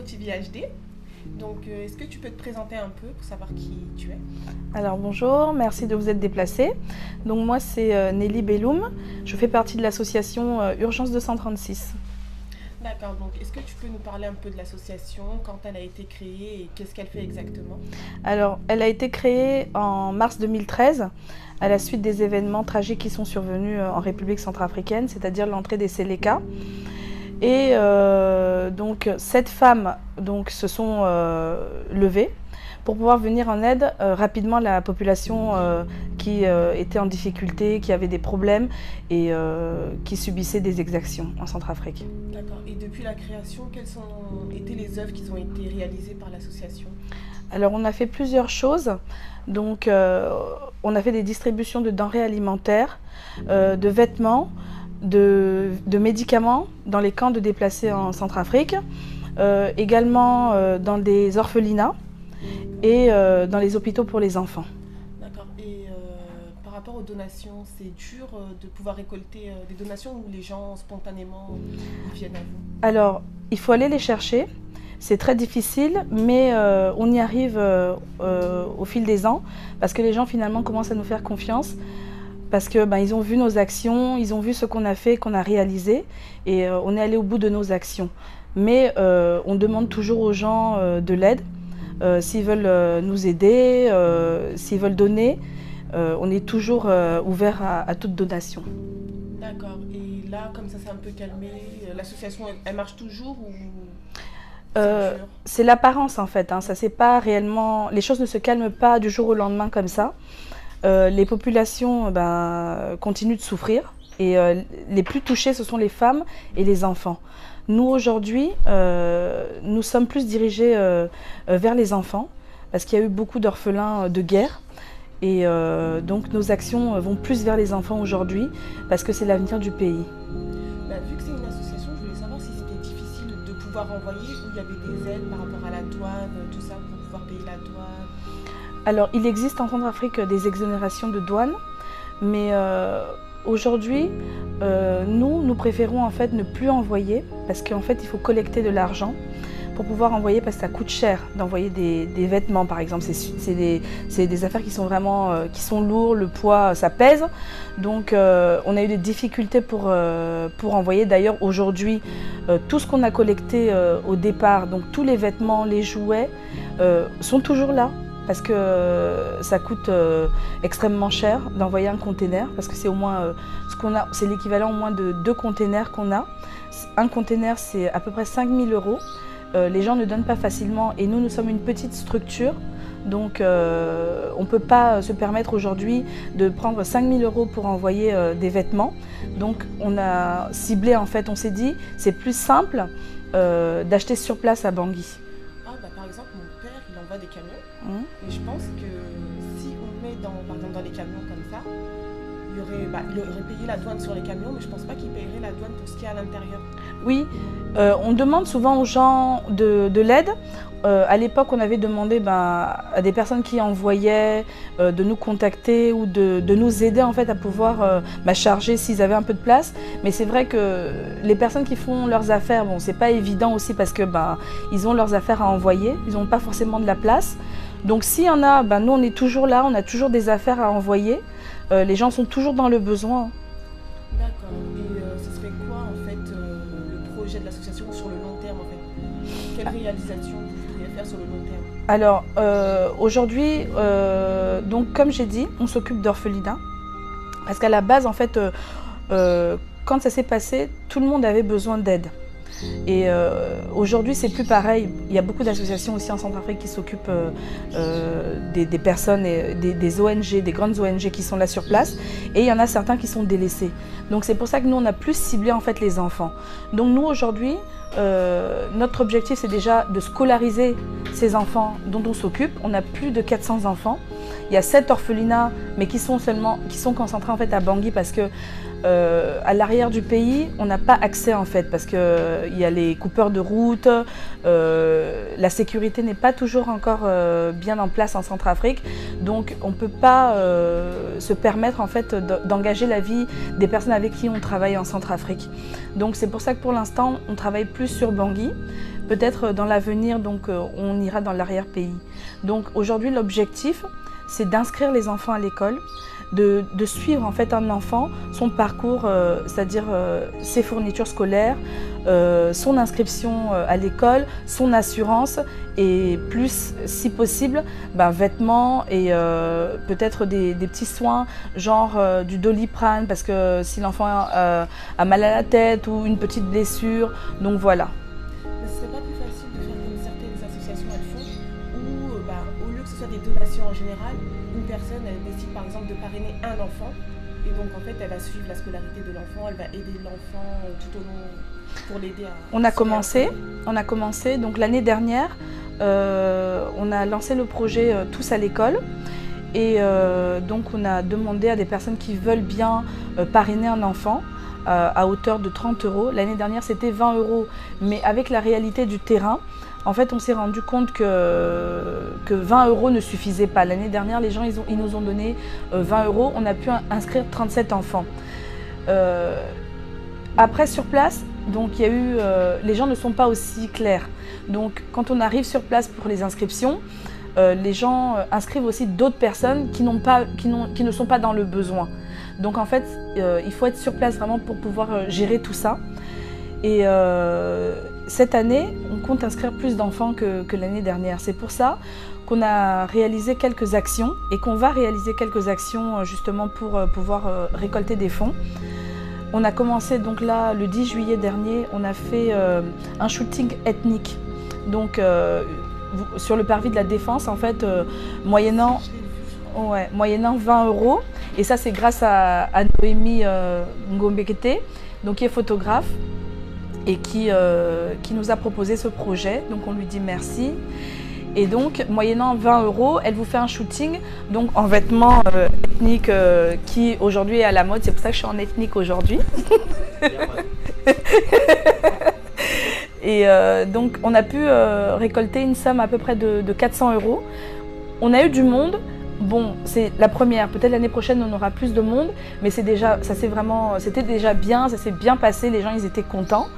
ProTV HD. Donc, est-ce que tu peux te présenter un peu pour savoir qui tu es? Alors bonjour, merci de vous être déplacé. Donc moi c'est Nelly Belloum, je fais partie de l'association Urgence 236. D'accord, donc est-ce que tu peux nous parler un peu de l'association, quand elle a été créée et qu'est-ce qu'elle fait exactement? Alors elle a été créée en mars 2013 à la suite des événements tragiques qui sont survenus en République centrafricaine, c'est-à-dire l'entrée des Séléka. Et donc 7 femmes se sont levées pour pouvoir venir en aide rapidement à la population qui était en difficulté, qui avait des problèmes et qui subissait des exactions en Centrafrique. D'accord, et depuis la création, quelles ont été les œuvres qui ont été réalisées par l'association? Alors on a fait plusieurs choses. Donc on a fait des distributions de denrées alimentaires, de vêtements, de médicaments dans les camps de déplacés en Centrafrique, également dans des orphelinats et dans les hôpitaux pour les enfants. D'accord, et par rapport aux donations, c'est dur de pouvoir récolter des donations ou les gens spontanément ils viennent à vous? Alors, il faut aller les chercher. C'est très difficile, mais on y arrive au fil des ans parce que les gens finalement commencent à nous faire confiance. Parce que ils ont vu nos actions, ils ont vu ce qu'on a fait, qu'on a réalisé, et on est allé au bout de nos actions. Mais on demande toujours aux gens de l'aide, s'ils veulent nous aider, s'ils veulent donner, on est toujours ouvert à toute donation. D'accord, et là, comme ça s'est un peu calmé, l'association, elle marche toujours ou c'est l'apparence en fait, hein, ça c'est pas réellement, les choses ne se calment pas du jour au lendemain comme ça. Les populations continuent de souffrir et les plus touchés ce sont les femmes et les enfants. Nous aujourd'hui, nous sommes plus dirigés vers les enfants parce qu'il y a eu beaucoup d'orphelins de guerre et donc nos actions vont plus vers les enfants aujourd'hui parce que c'est l'avenir du pays. Vu que c'est une association, je voulais savoir si c'était difficile de pouvoir envoyer ou il y avait des aides par rapport à la douane, tout ça pour pouvoir payer la douane. Alors, il existe en Centrafrique des exonérations de douane, mais aujourd'hui, nous préférons en fait ne plus envoyer parce qu'en fait, il faut collecter de l'argent pour pouvoir envoyer parce que ça coûte cher d'envoyer des vêtements, par exemple. C'est des affaires qui sont vraiment qui sont lourds, le poids, ça pèse. Donc, on a eu des difficultés pour envoyer. D'ailleurs, aujourd'hui, tout ce qu'on a collecté au départ, donc tous les vêtements, les jouets, sont toujours là. Parce que ça coûte extrêmement cher d'envoyer un container, parce que c'est au moins ce qu'on a, c'est l'équivalent au moins de 2 containers qu'on a. Un container, c'est à peu près 5 000 €. Les gens ne donnent pas facilement et nous sommes une petite structure. Donc on ne peut pas se permettre aujourd'hui de prendre 5 000 € pour envoyer des vêtements. Donc on a ciblé en fait, on s'est dit c'est plus simple d'acheter sur place à Bangui. Par exemple, mon père, il envoie des camions. Et je pense que si on met par exemple, dans les camions comme ça, il aurait payé la douane sur les camions, mais je pense pas qu'il paierait la douane pour ce qui est à l'intérieur. Oui, on demande souvent aux gens de l'aide. À l'époque, on avait demandé à des personnes qui envoyaient de nous contacter ou de nous aider en fait à pouvoir charger s'ils avaient un peu de place. Mais c'est vrai que les personnes qui font leurs affaires, bon, c'est pas évident aussi parce que ils ont leurs affaires à envoyer, ils n'ont pas forcément de la place. Donc s'il y en a, nous on est toujours là, on a toujours des affaires à envoyer. Les gens sont toujours dans le besoin. D'accord. Et ce serait quoi en fait le projet de l'association sur le long terme en fait? Quelle réalisation vous voudriez faire sur le long terme? Alors aujourd'hui, donc comme j'ai dit, on s'occupe d'orphelinats. Parce qu'à la base, en fait, quand ça s'est passé, tout le monde avait besoin d'aide. Et aujourd'hui, c'est plus pareil. Il y a beaucoup d'associations aussi en Centrafrique qui s'occupent des personnes, et des ONG, des grandes ONG qui sont là sur place. Et il y en a certains qui sont délaissés. Donc c'est pour ça que nous, on a plus ciblé en fait les enfants. Donc nous, aujourd'hui, notre objectif, c'est déjà de scolariser ces enfants dont on s'occupe. On a plus de 400 enfants. il y a 7 orphelinats, mais qui sont concentrés en fait à Bangui parce que à l'arrière du pays, on n'a pas accès en fait parce que il y a les coupeurs de route, la sécurité n'est pas toujours encore bien en place en Centrafrique, donc on ne peut pas se permettre en fait d'engager la vie des personnes avec qui on travaille en Centrafrique. Donc c'est pour ça que pour l'instant, on travaille plus sur Bangui. Peut-être dans l'avenir, donc on ira dans l'arrière-pays. Donc aujourd'hui, l'objectif, c'est d'inscrire les enfants à l'école, de suivre en fait un enfant, son parcours, c'est-à-dire ses fournitures scolaires, son inscription à l'école, son assurance et plus, si possible, vêtements et peut-être des petits soins, genre du Doliprane, parce que si l'enfant a mal à la tête ou une petite blessure, donc voilà. Mais ce serait pas plus facile de faire comme certaines associations elles font, où au lieu que ce soit des donations en général, une personne elle décide par exemple de parrainer un enfant et donc en fait elle va suivre la scolarité de l'enfant, elle va aider l'enfant tout au long pour l'aider à... On a commencé donc l'année dernière, on a lancé le projet Tous à l'école et donc on a demandé à des personnes qui veulent bien parrainer un enfant à hauteur de 30 €. L'année dernière, c'était 20 €. Mais avec la réalité du terrain, en fait, on s'est rendu compte que 20 € ne suffisaient pas. L'année dernière, les gens, ils nous ont donné 20 €. On a pu inscrire 37 enfants. Après, sur place, donc, il y a eu, les gens ne sont pas aussi clairs. Donc, quand on arrive sur place pour les inscriptions, les gens inscrivent aussi d'autres personnes qui ne sont pas dans le besoin. Donc en fait, il faut être sur place vraiment pour pouvoir gérer tout ça. Et cette année, on compte inscrire plus d'enfants que l'année dernière. C'est pour ça qu'on a réalisé quelques actions et qu'on va réaliser quelques actions justement pour pouvoir récolter des fonds. On a commencé donc là, le 10 juillet dernier, on a fait un shooting ethnique. Donc sur le parvis de la Défense, en fait, moyennant 20 €. Et ça, c'est grâce à Noémie Ngombekete, donc qui est photographe et qui nous a proposé ce projet. Donc on lui dit merci. Et donc, moyennant 20 €, elle vous fait un shooting donc en vêtements ethniques qui aujourd'hui est à la mode. C'est pour ça que je suis en ethnique aujourd'hui. Et donc, on a pu récolter une somme à peu près de 400 €. On a eu du monde. Bon, c'est la première. Peut-être l'année prochaine, on aura plus de monde. Mais c'était déjà bien. Ça s'est bien passé. Les gens, ils étaient contents.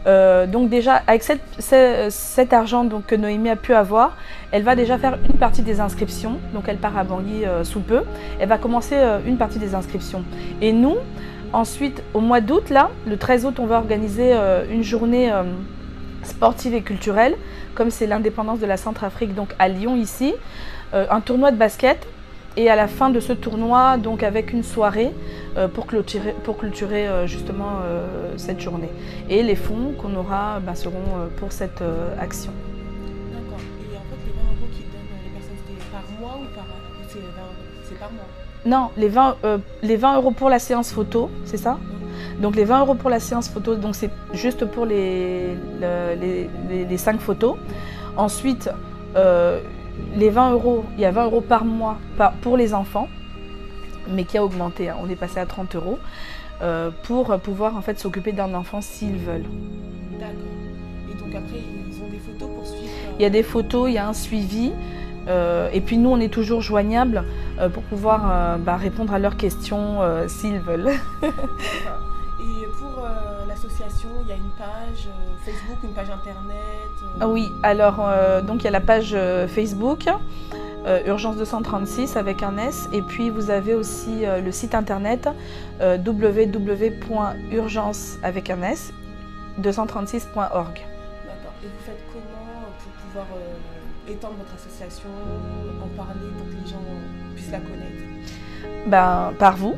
Donc déjà, avec cet argent donc, que Noémie a pu avoir, elle va déjà faire une partie des inscriptions. Donc elle part à Bangui sous peu. Elle va commencer une partie des inscriptions. Et nous, ensuite, au mois d'août, là, le 13 août, on va organiser une journée sportive et culturelle, comme c'est l'indépendance de la Centrafrique, donc à Lyon ici, un tournoi de basket. Et à la fin de ce tournoi, donc avec une soirée pour clôturer justement cette journée. Et les fonds qu'on aura seront pour cette action. D'accord. Et en fait, les 20 € qu'ils donnent les personnes, c'est par mois ou c'est par mois? Non, les 20 € pour la séance photo, c'est ça? Donc les 20 € pour la séance photo, donc c'est juste pour les 5 photos. Ensuite, les 20 €, il y a 20 € par mois pour les enfants, mais qui a augmenté, hein. On est passé à 30 € pour pouvoir en fait s'occuper d'un enfant s'ils veulent. D'accord. Et donc après, ils ont des photos pour suivre Il y a des photos, il y a un suivi, et puis nous on est toujours joignables pour pouvoir répondre à leurs questions s'ils veulent. Et pour l'association, il y a une page Facebook, une page internet Oui, alors donc il y a la page Facebook, Urgence 236 avec un S, et puis vous avez aussi le site internet www.urgence avec un S 236.org. D'accord. Et vous faites comment pour pouvoir étendre votre association, en parler pour que les gens puissent la connaître? Par vous.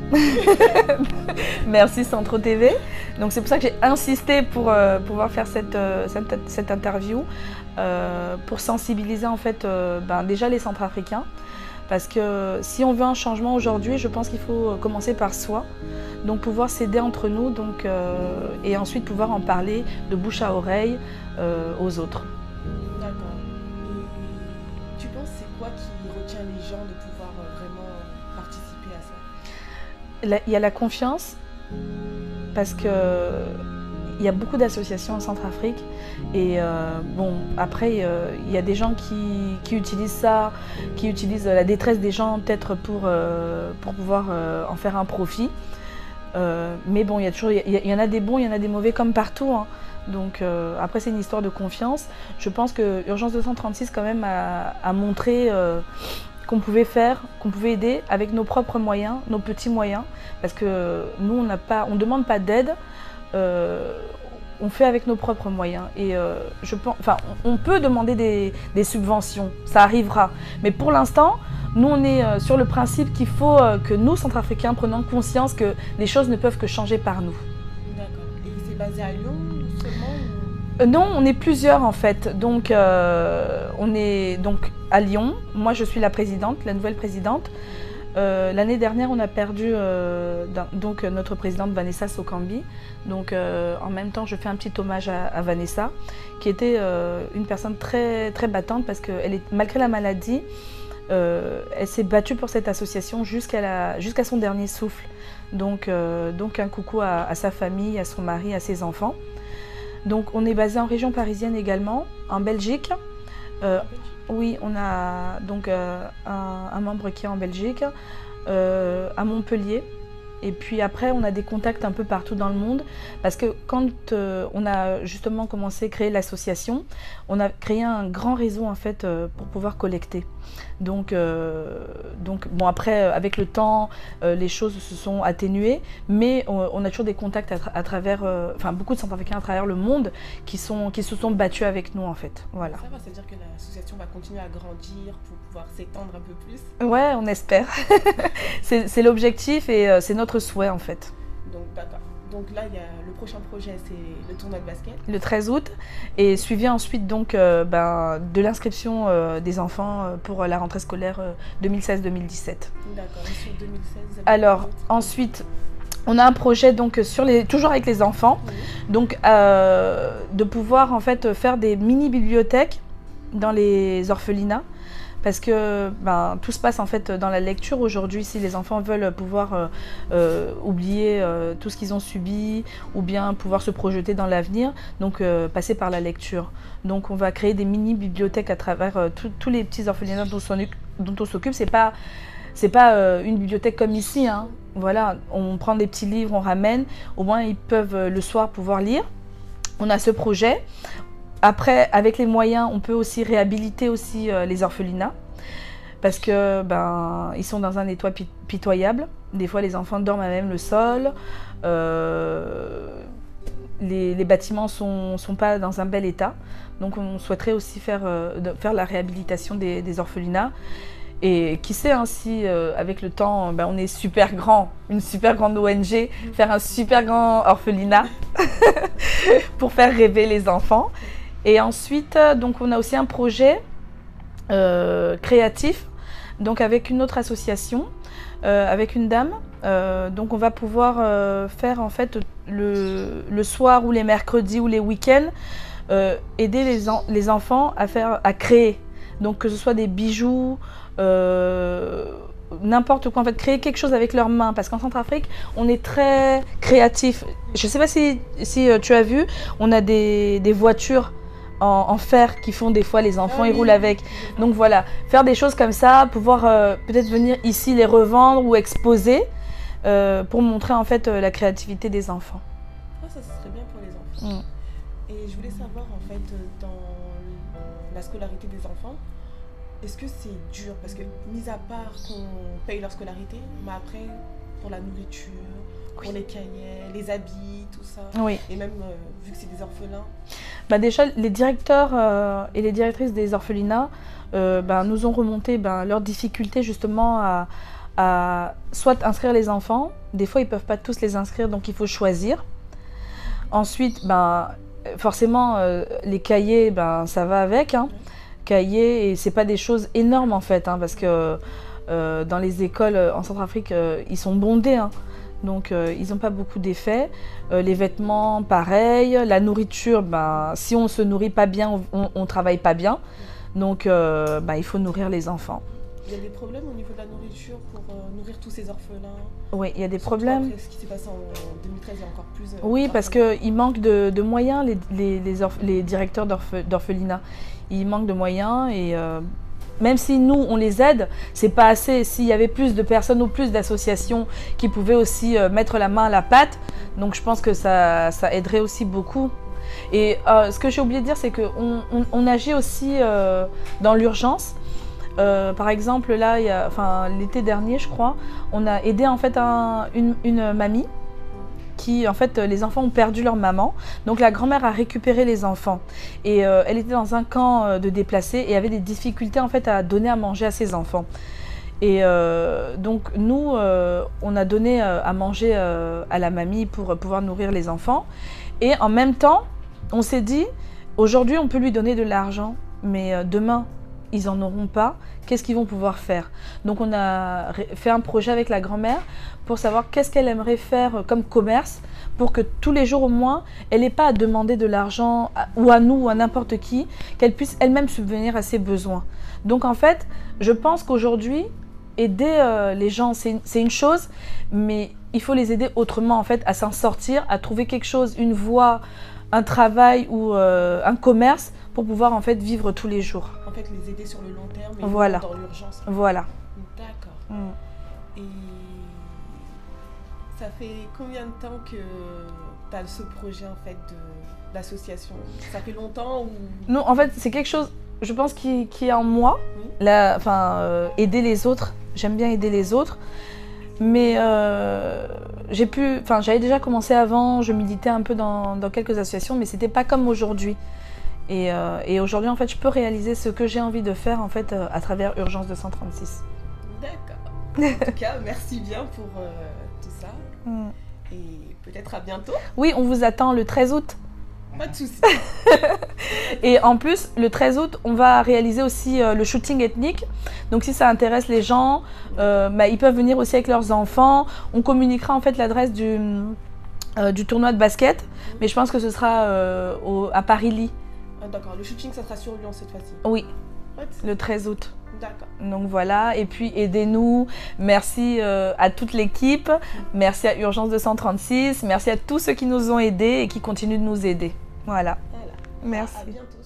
Merci Centro TV. Donc c'est pour ça que j'ai insisté pour pouvoir faire cette interview, pour sensibiliser en fait déjà les Centrafricains. Parce que si on veut un changement aujourd'hui, je pense qu'il faut commencer par soi. Donc pouvoir s'aider entre nous et ensuite pouvoir en parler de bouche à oreille aux autres. D'accord. Et tu penses c'est quoi qui qui retient les gens de pouvoir vraiment participer à ça? Il y a la confiance, parce que il y a beaucoup d'associations en Centrafrique et bon, après il y a des gens qui utilisent ça, qui utilisent la détresse des gens peut-être pour pouvoir en faire un profit. Mais bon, il y en a des bons, il y en a des mauvais comme partout, hein. Donc après c'est une histoire de confiance. Je pense que Urgence 236 quand même a montré qu'on pouvait faire, qu'on pouvait aider avec nos propres moyens, nos petits moyens, parce que nous on ne demande pas d'aide, on fait avec nos propres moyens. Et je pense, enfin, on peut demander des subventions, ça arrivera, mais pour l'instant nous on est sur le principe qu'il faut que nous Centrafricains prenions conscience que les choses ne peuvent que changer par nous. D'accord. Et c'est basé à Lyon seulement Non, on est plusieurs en fait. Donc on est donc à Lyon. Moi je suis la présidente, la nouvelle présidente. L'année dernière on a perdu donc notre présidente Vanessa Sokambi. Donc en même temps je fais un petit hommage à Vanessa, qui était une personne très très battante, parce que malgré la maladie, elle s'est battue pour cette association jusqu'à son dernier souffle. Donc un coucou à sa famille, à son mari, à ses enfants. Donc on est basé en région parisienne également, en Belgique. Oui, on a donc un membre qui est en Belgique, à Montpellier. Et puis après, on a des contacts un peu partout dans le monde, parce que quand on a justement commencé à créer l'association, on a créé un grand réseau en fait pour pouvoir collecter. Donc bon, après, avec le temps, les choses se sont atténuées, mais on a toujours des contacts à travers, enfin beaucoup de Centrafricains à travers le monde qui se sont battus avec nous en fait. Voilà. Ça va, c'est-à-dire que l'association va continuer à grandir pour pouvoir s'étendre un peu plus? Ouais, on espère. C'est l'objectif et c'est notre souhait en fait. Donc d'accord. Donc là, il y a le prochain projet, c'est le tournoi de basket. Le 13 août, et suivi ensuite donc, de l'inscription des enfants pour la rentrée scolaire 2016-2017. D'accord, et sur 2016, vous avez alors ensuite, on a un projet donc toujours avec les enfants, oui. Donc de pouvoir en fait faire des mini-bibliothèques dans les orphelinats. Parce que tout se passe en fait dans la lecture aujourd'hui. Si les enfants veulent pouvoir oublier tout ce qu'ils ont subi, ou bien pouvoir se projeter dans l'avenir, donc passer par la lecture. Donc on va créer des mini-bibliothèques à travers tous les petits orphelinats dont on s'occupe. C'est pas une bibliothèque comme ici, hein. Voilà, on prend des petits livres, on ramène, au moins ils peuvent le soir pouvoir lire. On a ce projet. Après, avec les moyens, on peut aussi réhabiliter aussi les orphelinats, parce que ils sont dans un état pitoyable. Des fois, les enfants dorment à même le sol. Les bâtiments sont pas dans un bel état. Donc, on souhaiterait aussi faire la réhabilitation des orphelinats. Et qui sait, hein, si avec le temps, on est super grand, une super grande ONG, faire un super grand orphelinat pour faire rêver les enfants. Et ensuite, donc on a aussi un projet créatif, donc avec une autre association, avec une dame. Donc on va pouvoir faire en fait le soir ou les mercredis ou les week-ends, aider les enfants à créer. Donc que ce soit des bijoux, n'importe quoi, en fait, créer quelque chose avec leurs mains, parce qu'en Centrafrique, on est très créatif. Je ne sais pas si tu as vu, on a des voitures en fer qui font des fois les enfants, ils roulent avec. Donc voilà, faire des choses comme ça, pouvoir peut-être venir ici les revendre ou exposer pour montrer en fait la créativité des enfants. Ça serait bien pour les enfants. Et je voulais savoir en fait dans la scolarité des enfants, est-ce que c'est dur? Parce que mis à part qu'on paye leur scolarité, mais après pour la nourriture, pour les cahiers, les habits, tout ça, et même vu que c'est des orphelins. Déjà, les directeurs et les directrices des orphelinats nous ont remonté leurs difficultés justement à soit inscrire les enfants. Des fois, ils ne peuvent pas tous les inscrire, donc il faut choisir. Ensuite, forcément, les cahiers, ça va avec. Hein. Cahiers, et ce n'est pas des choses énormes en fait, hein, parce que dans les écoles en Centrafrique, ils sont bondés. Hein. Donc ils n'ont pas beaucoup d'effets. Les vêtements, pareil. La nourriture, si on ne se nourrit pas bien, on ne travaille pas bien. Donc il faut nourrir les enfants. Il y a des problèmes au niveau de la nourriture pour nourrir tous ces orphelins. Oui, il y a des Surtout problèmes. après ce qui s'est passé en 2013, il y a encore plus. Oui, parce qu'il manque de moyens, les directeurs d'orphelinat. Il manque de moyens et même si nous, on les aide, c'est pas assez. S'il y avait plus de personnes ou plus d'associations qui pouvaient aussi mettre la main à la pâte, donc je pense que ça aiderait aussi beaucoup. Et ce que j'ai oublié de dire, c'est qu'on agit aussi dans l'urgence. Par exemple, là, l'été dernier, je crois, on a aidé en fait une mamie qui, en fait, les enfants ont perdu leur maman. Donc la grand-mère a récupéré les enfants. Et elle était dans un camp de déplacés et avait des difficultés en fait à donner à manger à ses enfants. Et donc nous, on a donné à manger à la mamie pour pouvoir nourrir les enfants. Et en même temps, on s'est dit, aujourd'hui on peut lui donner de l'argent, mais demain, ils n'en auront pas, qu'est-ce qu'ils vont pouvoir faire? Donc on a fait un projet avec la grand-mère pour savoir qu'est-ce qu'elle aimerait faire comme commerce pour que tous les jours au moins, elle n'ait pas à demander de l'argent ou à nous ou à n'importe qui, qu'elle puisse elle-même subvenir à ses besoins. Donc en fait, je pense qu'aujourd'hui, aider les gens, c'est une chose, mais il faut les aider autrement en fait, à s'en sortir, à trouver quelque chose, une voie, un travail ou un commerce pour pouvoir en fait vivre tous les jours. En fait, les aider sur le long terme et voilà. Dans l'urgence. Voilà. D'accord. Et ça fait combien de temps que tu as ce projet en fait d'association? Ça fait longtemps ou... Non, en fait, c'est quelque chose, je pense, qui est en moi. Oui. Aider les autres. J'aime bien aider les autres. Mais j'avais déjà commencé avant, je militais un peu dans quelques associations, mais c'était pas comme aujourd'hui. Et aujourd'hui, en fait, je peux réaliser ce que j'ai envie de faire en fait à travers Urgence 236. D'accord. En tout cas, merci bien pour tout ça. Et peut-être à bientôt. Oui, on vous attend le 13 août. Pas de soucis. Et en plus, le 13 août, on va réaliser aussi le shooting ethnique. Donc si ça intéresse les gens, ils peuvent venir aussi avec leurs enfants. On communiquera en fait l'adresse du tournoi de basket. Mais je pense que ce sera à Paris-Ly. Ah, d'accord, le shooting, ça sera sur Lyon cette fois-ci. Oui, le 13 août. D'accord. Donc voilà, et puis aidez-nous. Merci à toute l'équipe. Merci à Urgence 236. Merci à tous ceux qui nous ont aidés et qui continuent de nous aider. Voilà. Voilà. Merci. À bientôt.